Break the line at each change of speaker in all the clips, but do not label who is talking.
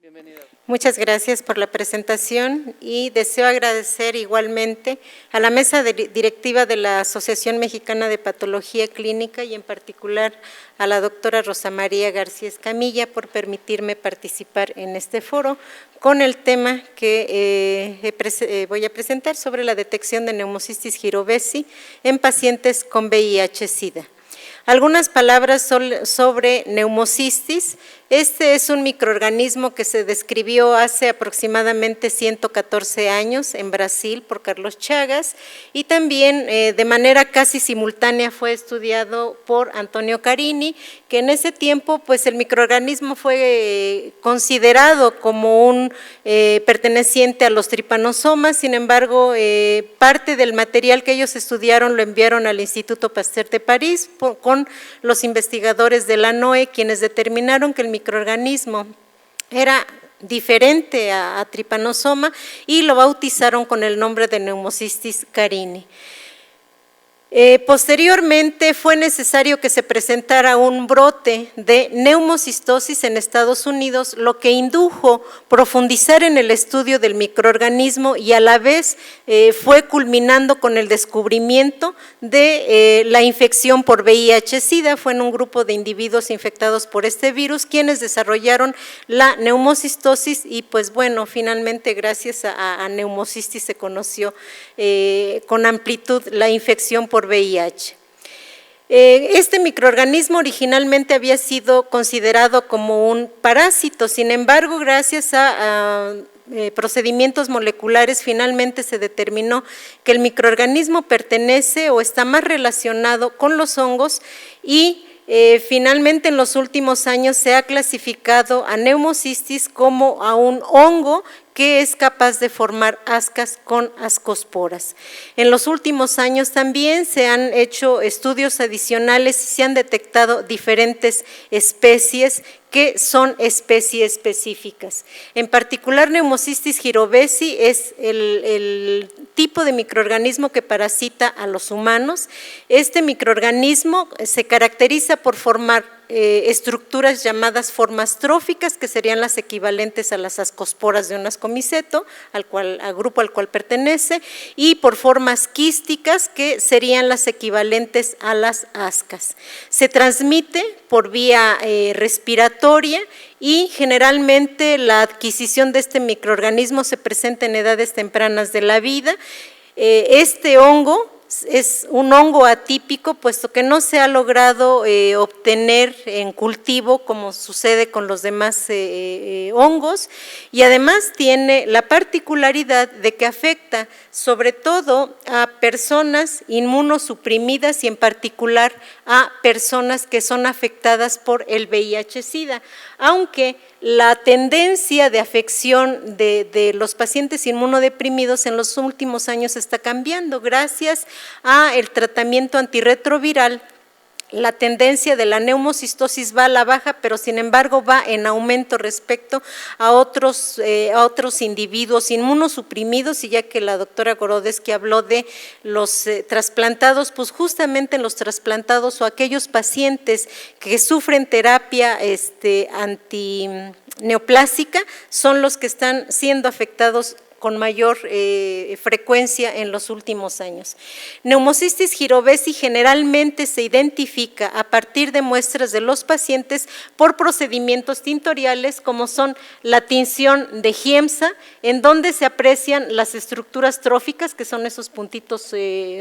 Bienvenida.
Muchas gracias por la presentación y deseo agradecer igualmente a la mesa directiva de la Asociación Mexicana de Patología Clínica y en particular a la doctora Rosa María García Escamilla por permitirme participar en este foro con el tema que voy a presentar sobre la detección de neumocistis jirovesi en pacientes con VIH-Sida. Algunas palabras sobre neumocistis. Este es un microorganismo que se describió hace aproximadamente 114 años en Brasil por Carlos Chagas y también de manera casi simultánea fue estudiado por Antonio Carini, que en ese tiempo pues el microorganismo fue considerado como un perteneciente a los tripanosomas. Sin embargo, parte del material que ellos estudiaron lo enviaron al Instituto Pasteur de París con los investigadores de la NOE, quienes determinaron que el microorganismo era diferente a tripanosoma y lo bautizaron con el nombre de neumocistis carini. Posteriormente fue necesario que se presentara un brote de neumocistosis en Estados Unidos, lo que indujo profundizar en el estudio del microorganismo y a la vez fue culminando con el descubrimiento de la infección por VIH-Sida. Fue en un grupo de individuos infectados por este virus quienes desarrollaron la neumocistosis y pues bueno, finalmente gracias a neumocistis se conoció con amplitud la infección por VIH. Este microorganismo originalmente había sido considerado como un parásito, sin embargo, gracias a procedimientos moleculares, finalmente se determinó que el microorganismo pertenece o está más relacionado con los hongos y finalmente en los últimos años se ha clasificado a neumocistis como a un hongo que es capaz de formar ascas con ascosporas. En los últimos años también se han hecho estudios adicionales y se han detectado diferentes especies que son especies específicas. En particular, neumocistis jirovesi es el tipo de microorganismo que parasita a los humanos. Este microorganismo se caracteriza por formar estructuras llamadas formas tróficas, que serían las equivalentes a las ascosporas de un ascomiceto, al grupo al cual pertenece, y por formas quísticas, que serían las equivalentes a las ascas. Se transmite por vía respiratoria y generalmente la adquisición de este microorganismo se presenta en edades tempranas de la vida. Este hongo es un hongo atípico, puesto que no se ha logrado obtener en cultivo como sucede con los demás hongos, y además tiene la particularidad de que afecta sobre todo a personas inmunosuprimidas y en particular a personas que son afectadas por el VIH-Sida, aunque la tendencia de afección de los pacientes inmunodeprimidos en los últimos años está cambiando gracias al tratamiento antirretroviral. La tendencia de la neumocistosis va a la baja, pero sin embargo va en aumento respecto a otros individuos inmunosuprimidos, y ya que la doctora Gorodeski habló de los trasplantados, pues justamente en los trasplantados o aquellos pacientes que sufren terapia antineoplásica son los que están siendo afectados con mayor frecuencia en los últimos años. Neumocistis jirovesi generalmente se identifica a partir de muestras de los pacientes por procedimientos tintoriales como son la tinción de Giemsa, en donde se aprecian las estructuras tróficas, que son esos puntitos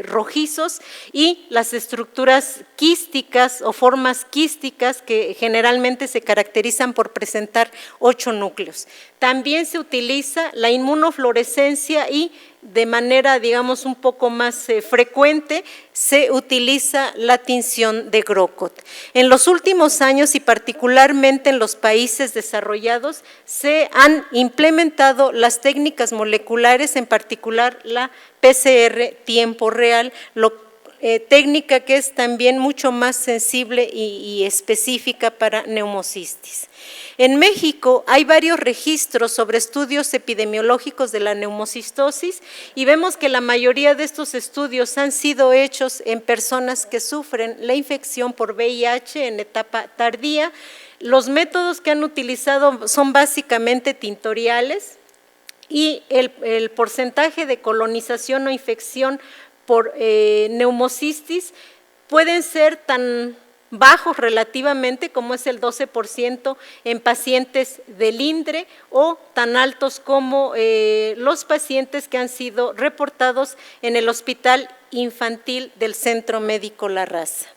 rojizos, y las estructuras quísticas o formas quísticas que generalmente se caracterizan por presentar 8 núcleos. También se utiliza la inmunofluorescencia y de manera, digamos, un poco más frecuente se utiliza la tinción de Grocott. En los últimos años y particularmente en los países desarrollados se han implementado las técnicas moleculares, en particular la PCR tiempo real, técnica que es también mucho más sensible y específica para neumocistis. En México hay varios registros sobre estudios epidemiológicos de la neumocistosis y vemos que la mayoría de estos estudios han sido hechos en personas que sufren la infección por VIH en etapa tardía. Los métodos que han utilizado son básicamente tintoriales y el porcentaje de colonización o infección por neumocistis pueden ser tan bajos relativamente como es el 12% en pacientes del INDRE o tan altos como los pacientes que han sido reportados en el Hospital Infantil del Centro Médico La Raza.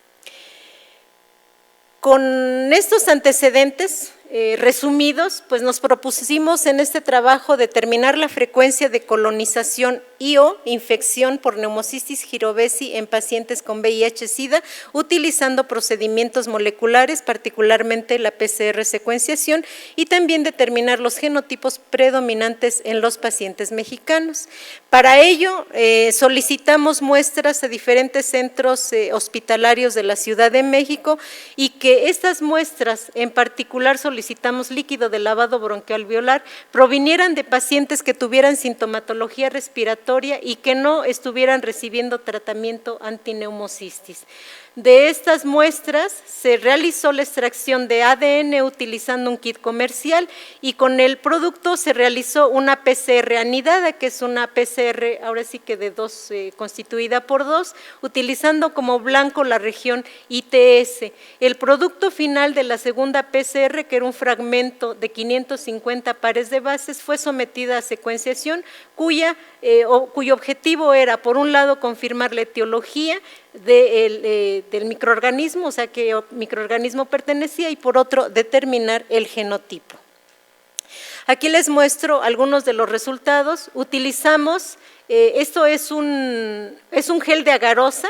Con estos antecedentes resumidos, pues nos propusimos en este trabajo determinar la frecuencia de colonización y o infección por neumocistis jirovesi en pacientes con VIH-Sida, utilizando procedimientos moleculares, particularmente la PCR secuenciación, y también determinar los genotipos predominantes en los pacientes mexicanos. Para ello, solicitamos muestras a diferentes centros hospitalarios de la Ciudad de México y que estas muestras, en particular solicitamos líquido de lavado broncoalveolar, provinieran de pacientes que tuvieran sintomatología respiratoria y que no estuvieran recibiendo tratamiento antineumocistis. De estas muestras se realizó la extracción de ADN utilizando un kit comercial y con el producto se realizó una PCR anidada, que es una PCR ahora sí que de dos, constituida por dos, utilizando como blanco la región ITS. El producto final de la segunda PCR, que era un fragmento de 550 pares de bases, fue sometida a secuenciación cuyo objetivo era, por un lado, confirmar la etiología del microorganismo, o sea, qué microorganismo pertenecía, y por otro, determinar el genotipo. Aquí les muestro algunos de los resultados. Utilizamos, esto es un gel de agarosa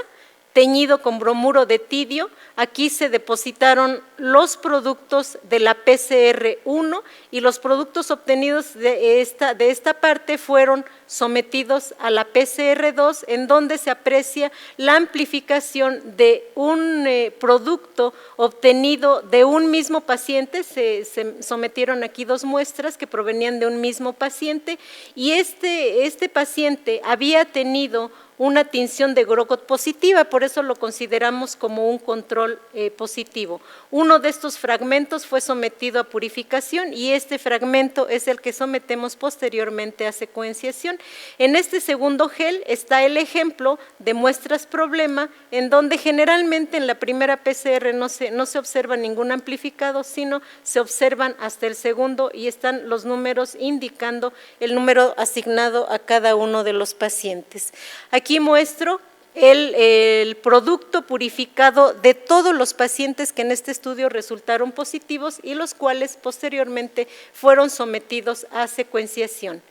teñido con bromuro de tidio. Aquí se depositaron los productos de la PCR1 y los productos obtenidos de esta parte fueron sometidos a la PCR2, en donde se aprecia la amplificación de un producto obtenido de un mismo paciente. Se sometieron aquí dos muestras que provenían de un mismo paciente y este paciente había tenido una tinción de Grocott positiva, por eso lo consideramos como un control positivo. Uno de estos fragmentos fue sometido a purificación y este fragmento es el que sometemos posteriormente a secuenciación. En este segundo gel está el ejemplo de muestras problema, en donde generalmente en la primera PCR no se observa ningún amplificado, sino se observan hasta el segundo y están los números indicando el número asignado a cada uno de los pacientes. Aquí muestro el producto purificado de todos los pacientes que en este estudio resultaron positivos y los cuales posteriormente fueron sometidos a secuenciación.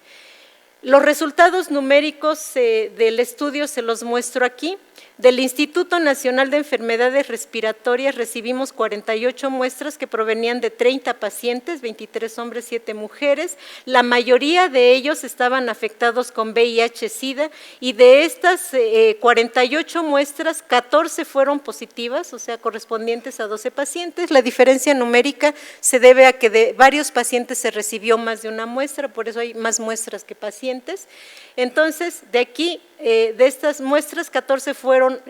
Los resultados numéricos del estudio se los muestro aquí. Del Instituto Nacional de Enfermedades Respiratorias recibimos 48 muestras que provenían de 30 pacientes, 23 hombres, 7 mujeres. La mayoría de ellos estaban afectados con VIH-Sida y de estas 48 muestras, 14 fueron positivas, o sea, correspondientes a 12 pacientes. La diferencia numérica se debe a que de varios pacientes se recibió más de una muestra, por eso hay más muestras que pacientes. Entonces, de aquí, de estas muestras, 14 fueron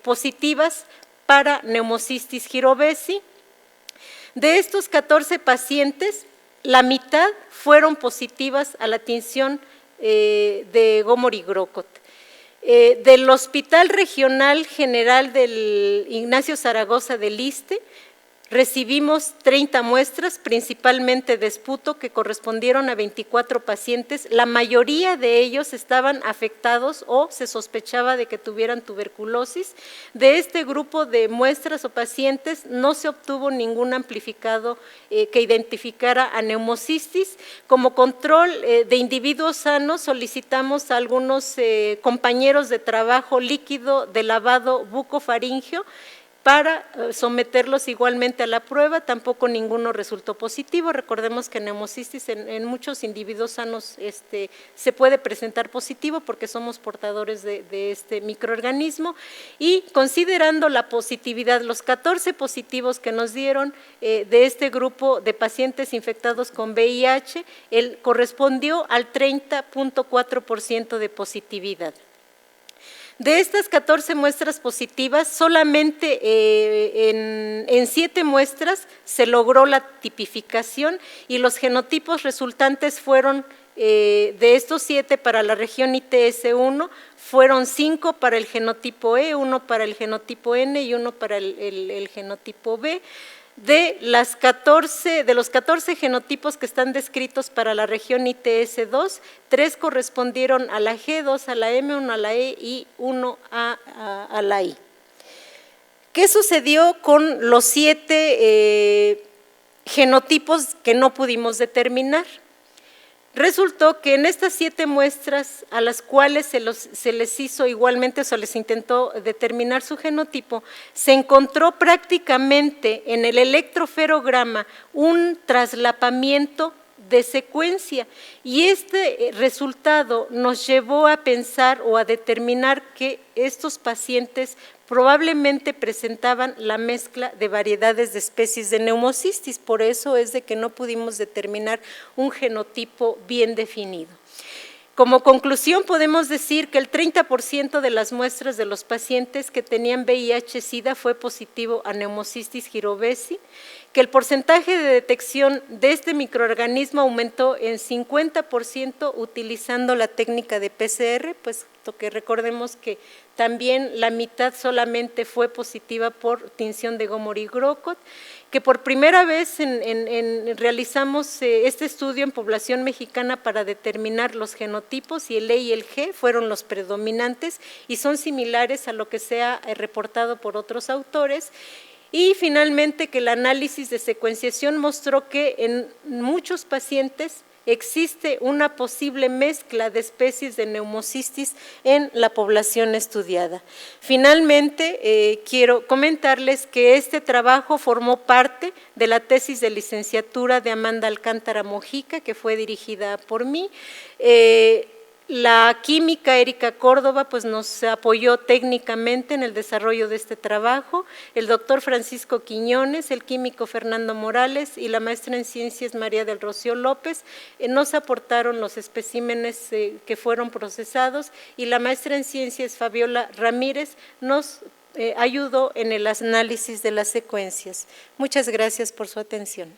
positivas para neumocistis jirovesi. De estos 14 pacientes, la mitad fueron positivas a la tinción de Gomori-Grocott. Del Hospital Regional General del Ignacio Zaragoza del ISSSTE, recibimos 30 muestras, principalmente de esputo, que correspondieron a 24 pacientes. La mayoría de ellos estaban afectados o se sospechaba de que tuvieran tuberculosis. De este grupo de muestras o pacientes no se obtuvo ningún amplificado que identificara a neumocistis. Como control de individuos sanos, solicitamos a algunos compañeros de trabajo líquido de lavado bucofaríngeo para someterlos igualmente a la prueba. Tampoco ninguno resultó positivo. Recordemos que neumocistis en muchos individuos sanos se puede presentar positivo porque somos portadores de este microorganismo, y considerando la positividad, los 14 positivos que nos dieron de este grupo de pacientes infectados con VIH, correspondió al 30.4% de positividad. De estas 14 muestras positivas, solamente en 7 muestras se logró la tipificación y los genotipos resultantes fueron, de estos 7 para la región ITS1, fueron 5 para el genotipo E, 1 para el genotipo N y 1 para el genotipo B. De los 14 genotipos que están descritos para la región ITS2, 3 correspondieron a la G, 2 a la M, 1 a la E y 1 a la I. ¿Qué sucedió con los 7 genotipos que no pudimos determinar? Resultó que en estas 7 muestras a las cuales se les hizo igualmente, o se les intentó determinar su genotipo, se encontró prácticamente en el electroferograma un traslapamiento de secuencia y este resultado nos llevó a pensar o a determinar que estos pacientes probablemente presentaban la mezcla de variedades de especies de Pneumocystis, por eso es de que no pudimos determinar un genotipo bien definido. Como conclusión podemos decir que el 30% de las muestras de los pacientes que tenían VIH-Sida fue positivo a Pneumocystis jirovecii, que el porcentaje de detección de este microorganismo aumentó en 50% utilizando la técnica de PCR, pues que recordemos que también la mitad solamente fue positiva por tinción de Gomori-Grocott, que por primera vez realizamos este estudio en población mexicana para determinar los genotipos y el E y el G fueron los predominantes y son similares a lo que se ha reportado por otros autores. Y finalmente que el análisis de secuenciación mostró que en muchos pacientes existe una posible mezcla de especies de Pneumocystis en la población estudiada. Finalmente, quiero comentarles que este trabajo formó parte de la tesis de licenciatura de Amanda Alcántara Mojica, que fue dirigida por mí. La química Erika Córdoba pues nos apoyó técnicamente en el desarrollo de este trabajo, el doctor Francisco Quiñones, el químico Fernando Morales y la maestra en ciencias María del Rocío López nos aportaron los especímenes que fueron procesados y la maestra en ciencias Fabiola Ramírez nos ayudó en el análisis de las secuencias. Muchas gracias por su atención.